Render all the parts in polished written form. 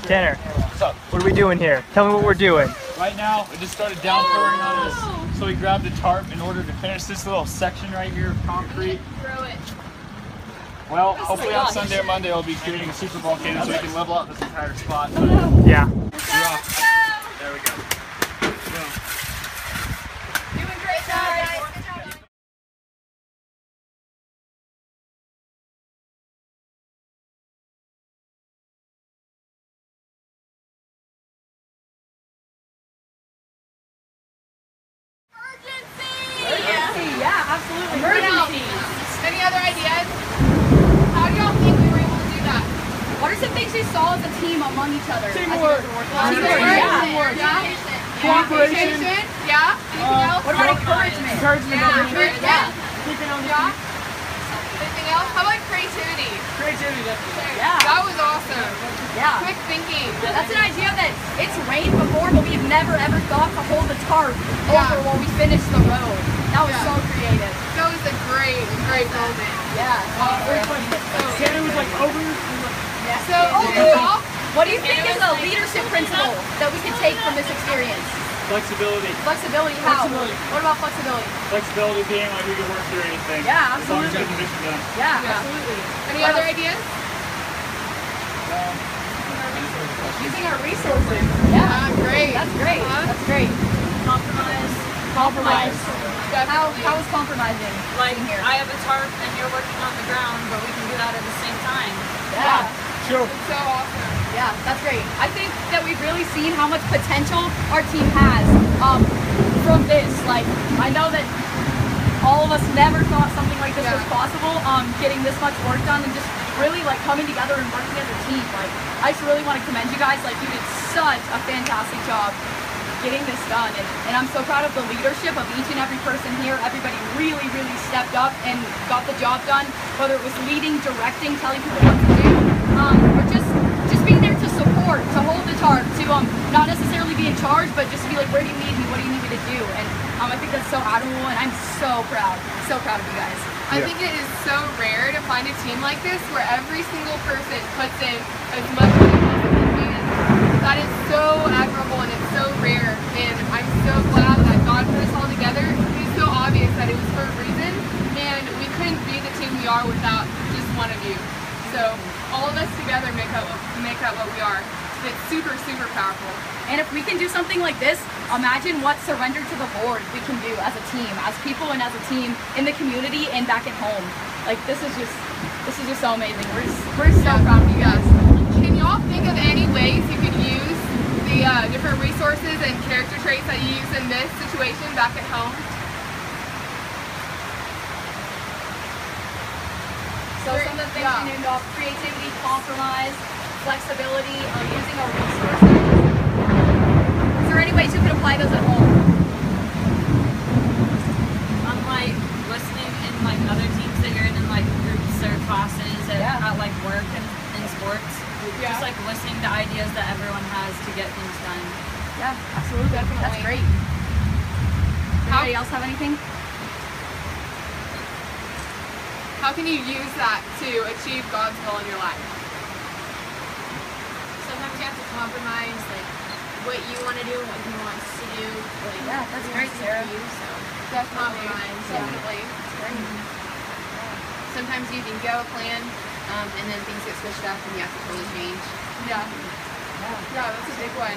Tanner, What's up? what are we doing here? Tell me what we're doing. Right now, we just started downpouring on this, so we grabbed a tarp in order to finish this little section right here of concrete. Throw it. Well, hopefully on Sunday or Monday, I'll be creating a super volcano so we can level out this entire spot. Yeah. There we go. Boom. Doing great, guys. Emergency! Yeah, absolutely. Emergency! Any other ideas? How do y'all think we were able to do that? What are some things you saw as a team among each other? Teamwork. Teamwork. Cooperation. Yeah. Anything else? What about encouragement? Encouragement. Yeah. Keeping on the Yeah. Anything else? How about creativity? creativity, definitely. Yeah. That was awesome. Yeah. Quick thinking. That's an idea that it's rained before, but we've never ever thought to hold the tarp over while we finish the road. That was so creative. That was a great moment. Yeah. Tanner was like over. So overall, What do you think is a leadership principle that we can take from this experience? Flexibility. Flexibility, how? Flexibility. What about flexibility? Flexibility being like we can work through anything. Yeah, As long as we absolutely. get the mission done. Yeah, absolutely. any other ideas? Using our resources. Yeah. Great. That's great. That's great. Compromise. Compromise. How Definitely. is compromising? Like, here? I have a tarp and you're working on the ground, but we can do that at the same time. Yeah. Sure. So awesome. Yeah, that's great. I think that we've really seen how much potential our team has from this. Like, I know that all of us never thought something like this was possible, getting this much work done and just really like coming together and working as a team. Like, I just really want to commend you guys. Like, you did such a fantastic job getting this done, and I'm so proud of the leadership of each and every person here. Everybody really stepped up and got the job done, whether it was leading, directing, telling people what to do, or just being there to support, to hold the tarp, to not necessarily be in charge, but just to be like, where do you need me, what do you need me to do? And I think that's so admirable, and I'm so proud of you guys. I think it is so rare to find a team like this where every single person puts in as much as they can. That is so admirable and it's so rare, and I'm so glad that God put us all together. It's so obvious that it was for a reason, and we couldn't be the team we are without just one of you. So all of us together make up what we are. It's super powerful. And if we can do something like this, imagine what surrender to the Lord we can do as a team, as people and as a team in the community and back at home. Like, this is just so amazing. We're so proud of you guys. Can y'all think of any ways you could use the different resources and character traits that you use in this situation back at home? So some of the things you named off: creativity, compromise, flexibility, using our resources. Is there any ways you could apply those at home? Like listening in like other teams that you're in like groups or classes and at like work and in sports. Just like listening to ideas that everyone has to get things done. Yeah, absolutely. Definitely. That's great. Anybody else have anything? How can you use that to achieve God's will in your life? Sometimes you have to compromise, like what you want to do and what he wants to do. Like, Yeah, that's great, Sarah. For you, so Definitely. compromise. Definitely. Sometimes you can go plan, and then things get switched up and you have to totally change. Yeah, that's a big one.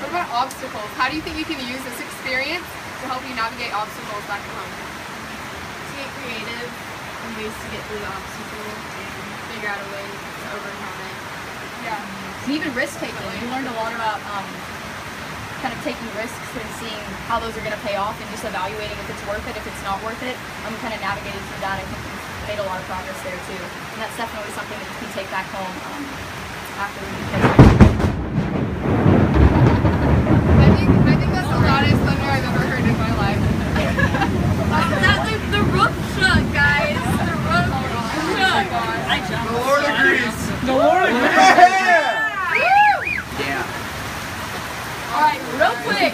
What about obstacles? How do you think you can use this experience to help you navigate obstacles back at home? To get creative and ways to get through the obstacle and figure out a way to overcome it. Yeah. And even risk taking. We learned a lot about kind of taking risks and seeing how those are going to pay off and just evaluating if it's worth it, if it's not worth it. Kind of navigating through that. I think we've made a lot of progress there too. And that's definitely something that you can take back home after we get I think that's the loudest thunder I've ever heard in my life. the roof shook, guys. The roof shook. I jumped. The Lord agrees. The Lord agrees. Yeah. All right, real quick,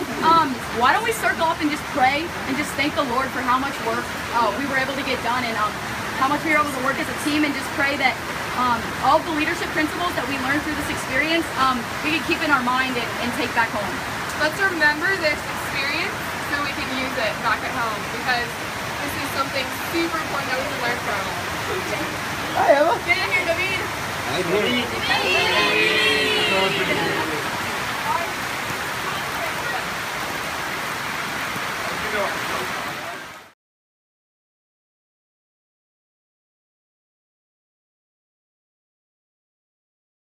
why don't we circle up and just pray and just thank the Lord for how much work we were able to get done and how much we were able to work as a team, and just pray that all the leadership principles that we learned through this experience, we can keep in our mind and take back home. Let's remember this experience so we can use it back at home, because this is something super important that we can learn from. Hi, Emma. Get in here, David. Hi, David. David.